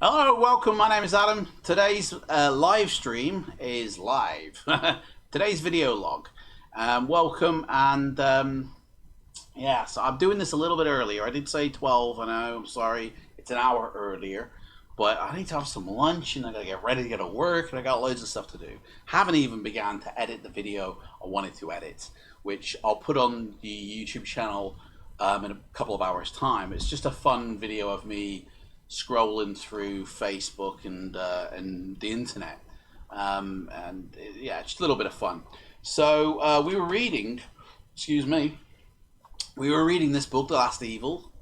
Hello, welcome. My name is Adam. Today's live stream is live. Today's video log. Welcome, and yeah, so I'm doing this a little bit earlier. I did say 12. I know. I'm sorry. It's an hour earlier, but I need to have some lunch, and I gotta get ready to go to work, and I got loads of stuff to do. Haven't even began to edit the video I wanted to edit, which I'll put on the YouTube channel in a couple of hours' time. It's just a fun video of me scrolling through Facebook and the internet, and yeah, just a little bit of fun. So we were reading, excuse me, we were reading this book, The Last Evil,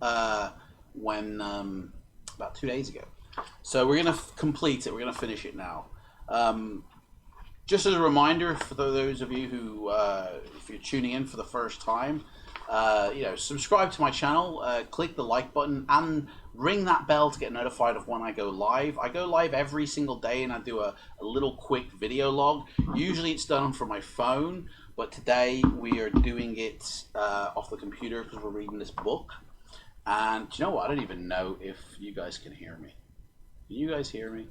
when about 2 days ago. So we're gonna complete it. We're gonna finish it now. Just as a reminder for those of you who, if you're tuning in for the first time, subscribe to my channel, click the like button, and ring that bell to get notified of when I go live. I go live every single day, and I do a little quick video log. Usually it's done from my phone, but today we are doing it off the computer because we're reading this book. And do you know what? I don't even know if you guys can hear me. Can you guys hear me?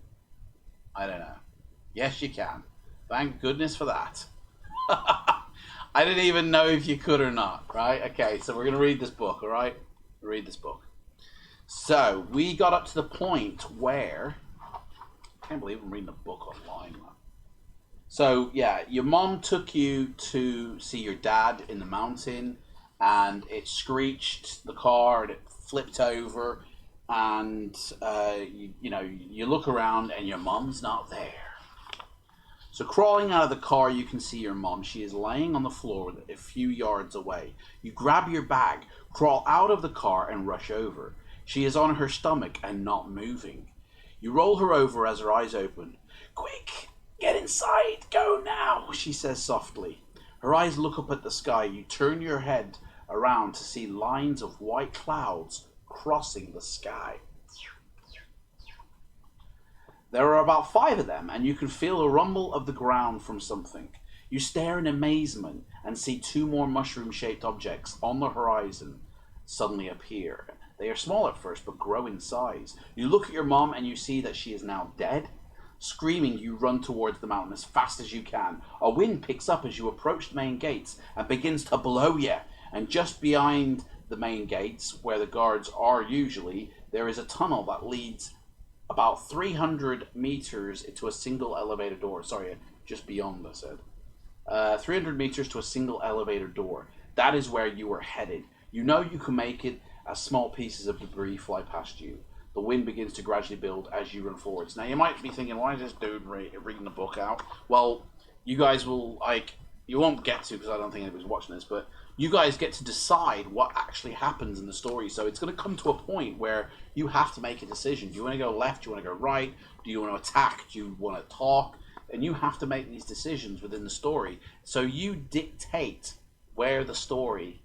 I don't know. Yes, you can. Thank goodness for that. I didn't even know if you could or not, right? Okay, so we're going to read this book, all right? Read this book. So, we got up to the point where... I can't believe I'm reading a book online, man. So, yeah, your mom took you to see your dad in the mountain, and it screeched the car, and it flipped over, and, you look around, and your mom's not there. So crawling out of the car, you can see your mom. She is laying on the floor a few yards away. You grab your bag, crawl out of the car, and rush over. She is on her stomach and not moving. You roll her over as her eyes open. "Quick, get inside, go now," she says softly. Her eyes look up at the sky. You turn your head around to see lines of white clouds crossing the sky. There are about 5 of them, and you can feel a rumble of the ground from something. You stare in amazement and see 2 more mushroom-shaped objects on the horizon suddenly appear. They are small at first, but grow in size. You look at your mom, and you see that she is now dead. Screaming, you run towards the mountain as fast as you can. A wind picks up as you approach the main gates and begins to blow you. And just behind the main gates, where the guards are usually, there is a tunnel that leads about 300 meters to a single elevator door. Sorry, just beyond, I said. 300 meters to a single elevator door. That is where you are headed. You know you can make it as small pieces of debris fly past you. The wind begins to gradually build as you run forwards. Now, you might be thinking, why is this dude reading the book out? Well, you guys will, you won't get to, because I don't think anybody's watching this, but you guys get to decide what actually happens in the story. So it's going to come to a point where you have to make a decision. Do you want to go left? Do you want to go right? Do you want to attack? Do you want to talk? And you have to make these decisions within the story. So you dictate where the story,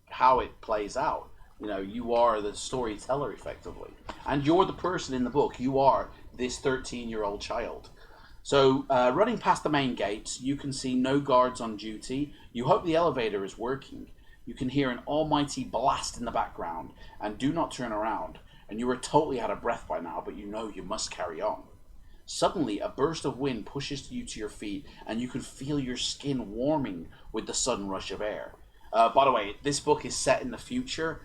how it plays out. You know, you are the storyteller, effectively. And you're the person in the book. You are this 13-year-old child. So, running past the main gates, you can see no guards on duty. You hope the elevator is working. You can hear an almighty blast in the background, and do not turn around. And you are totally out of breath by now, but you know you must carry on. Suddenly, a burst of wind pushes you to your feet, and you can feel your skin warming with the sudden rush of air. By the way, this book is set in the future.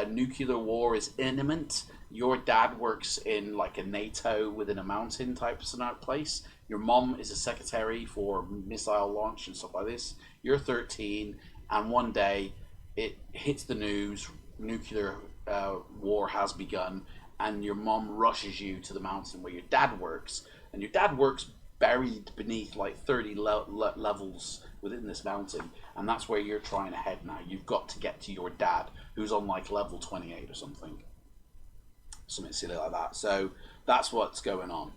Nuclear war is imminent. Your dad works in like a NATO within a mountain type of place. Your mom is a secretary for missile launch and stuff like this. You're 13, and one day it hits the news, nuclear war has begun, and your mom rushes you to the mountain where your dad works. And your dad works buried beneath like 30 levels within this mountain, and that's where you're trying to head now. You've got to get to your dad, who's on like level 28 or something silly like that. So that's what's going on.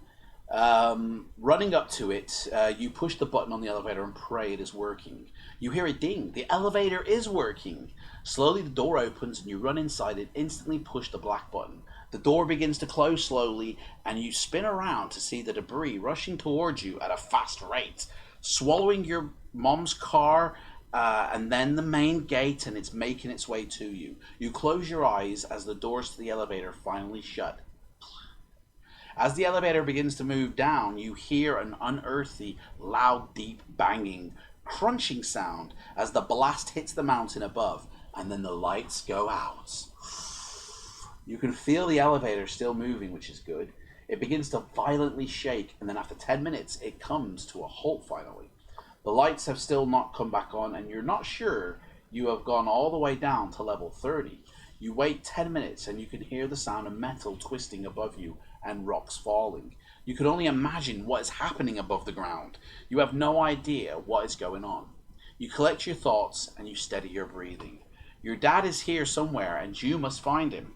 Running up to it, you push the button on the elevator and pray it is working. You hear a ding. The elevator is working. Slowly the door opens and you run inside and instantly push the black button. The door begins to close slowly, and you spin around to see the debris rushing towards you at a fast rate, swallowing your mom's car, and then the main gate, and it's making its way to you. You close your eyes as the doors to the elevator finally shut. As the elevator begins to move down, you hear an unearthly, loud, deep banging, crunching sound as the blast hits the mountain above, and then the lights go out. You can feel the elevator still moving, which is good. It begins to violently shake, and then after 10 minutes, it comes to a halt finally. The lights have still not come back on, and you're not sure you have gone all the way down to level 30. You wait 10 minutes, and you can hear the sound of metal twisting above you and rocks falling. You can only imagine what is happening above the ground. You have no idea what is going on. You collect your thoughts, and you steady your breathing. Your dad is here somewhere, and you must find him.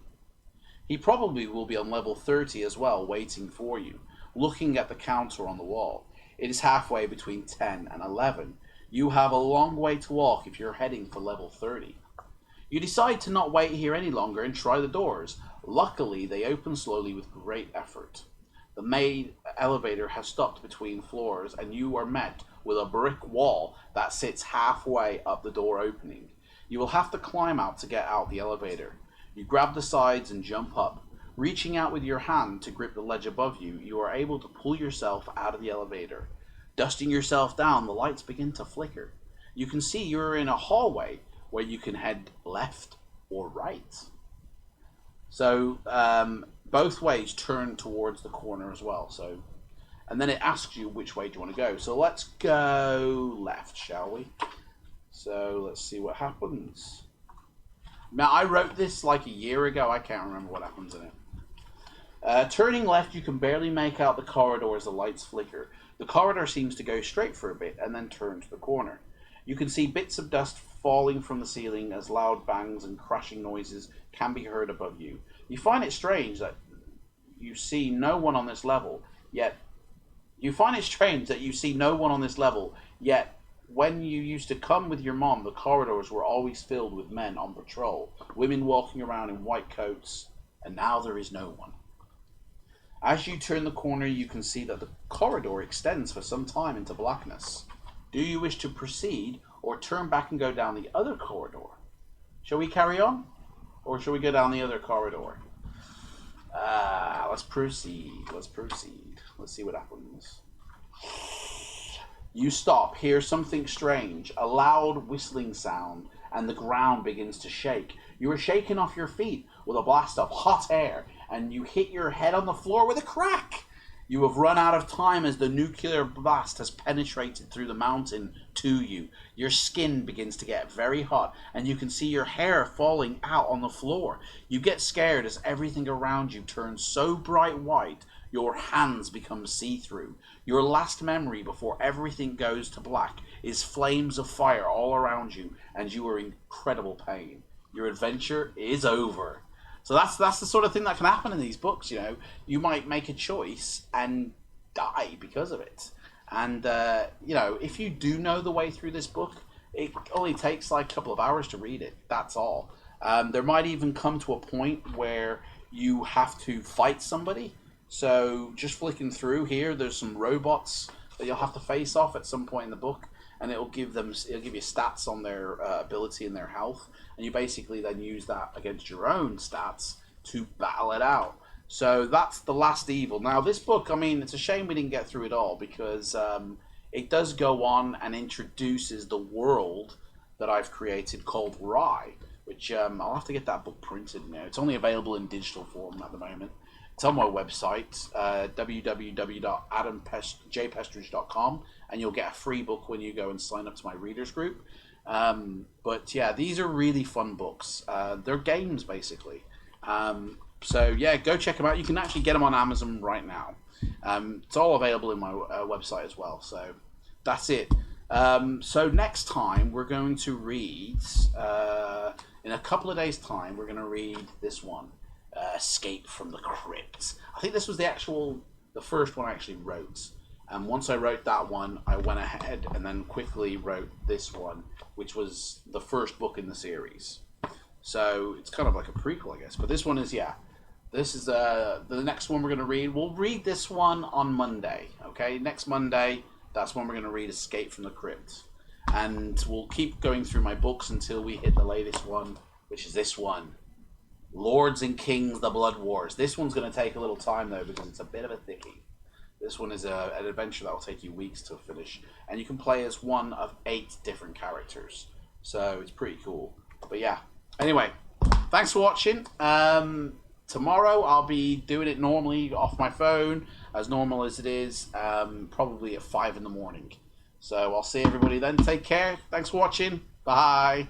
He probably will be on level 30 as well, waiting for you, looking at the counter on the wall. It is halfway between 10 and 11. You have a long way to walk if you're heading for level 30. You decide to not wait here any longer and try the doors. Luckily, they open slowly with great effort. The main elevator has stopped between floors, and you are met with a brick wall that sits halfway up the door opening. You will have to climb out to get out the elevator. You grab the sides and jump up. Reaching out with your hand to grip the ledge above you, you are able to pull yourself out of the elevator. Dusting yourself down, the lights begin to flicker. You can see you're in a hallway where you can head left or right. So both ways turn towards the corner as well. So, and then it asks you which way do you want to go. So let's go left, shall we? So let's see what happens. Now, I wrote this like a year ago. I can't remember what happens in it. Turning left, you can barely make out the corridor as the lights flicker. The corridor seems to go straight for a bit and then turn to the corner. You can see bits of dust falling from the ceiling as loud bangs and crashing noises can be heard above you. You find it strange that you see no one on this level, yet when you used to come with your mom, the corridors were always filled with men on patrol, women walking around in white coats, and now there is no one. As you turn the corner, you can see that the corridor extends for some time into blackness. Do you wish to proceed or turn back and go down the other corridor? Shall we carry on? Or shall we go down the other corridor? Let's proceed. Let's see what happens. You stop, hear something strange, a loud whistling sound, and the ground begins to shake. You are shaken off your feet with a blast of hot air, and you hit your head on the floor with a crack. You have run out of time as the nuclear blast has penetrated through the mountain to you. Your skin begins to get very hot, and you can see your hair falling out on the floor. You get scared as everything around you turns so bright white, your hands become see-through. Your last memory before everything goes to black is flames of fire all around you, and you are in incredible pain. Your adventure is over. So that's the sort of thing that can happen in these books, you know. You might make a choice and die because of it. And, you know, if you do know the way through this book, it only takes like a couple of hours to read it. That's all. There might even come to a point where you have to fight somebody. So just flicking through here, there's some robots that you'll have to face off at some point in the book. And it'll give you stats on their ability and their health, and you basically then use that against your own stats to battle it out. So that's the last evil. Now this book, I mean, it's a shame we didn't get through it all because it does go on and introduces the world that I've created called Rye, which I'll have to get that book printed. You know, it's only available in digital form at the moment. It's on my website, www.adamjpestridge.com, and you'll get a free book when you go and sign up to my readers group. But yeah, these are really fun books. They're games, basically. So yeah, go check them out. You can actually get them on Amazon right now. It's all available in my website as well. So that's it. So next time, we're going to read, in a couple of days' time, we're going to read this one. Escape from the Crypt. I think this was the first one I actually wrote. And once I wrote that one, I went ahead and then quickly wrote this one, which was the first book in the series. So it's kind of like a prequel, I guess. But this one is, yeah. This is the next one we're going to read. We'll read this one on Monday, okay? Next Monday, that's when we're going to read Escape from the Crypt. And we'll keep going through my books until we hit the latest one, which is this one. Lords and Kings, The Blood Wars. This one's going to take a little time, though, because it's a bit of a thickie. This one is an adventure that will take you weeks to finish. And you can play as one of 8 different characters. So it's pretty cool. But yeah. Anyway, thanks for watching. Tomorrow I'll be doing it normally off my phone, as normal as it is, probably at 5 in the morning. So I'll see everybody then. Take care. Thanks for watching. Bye.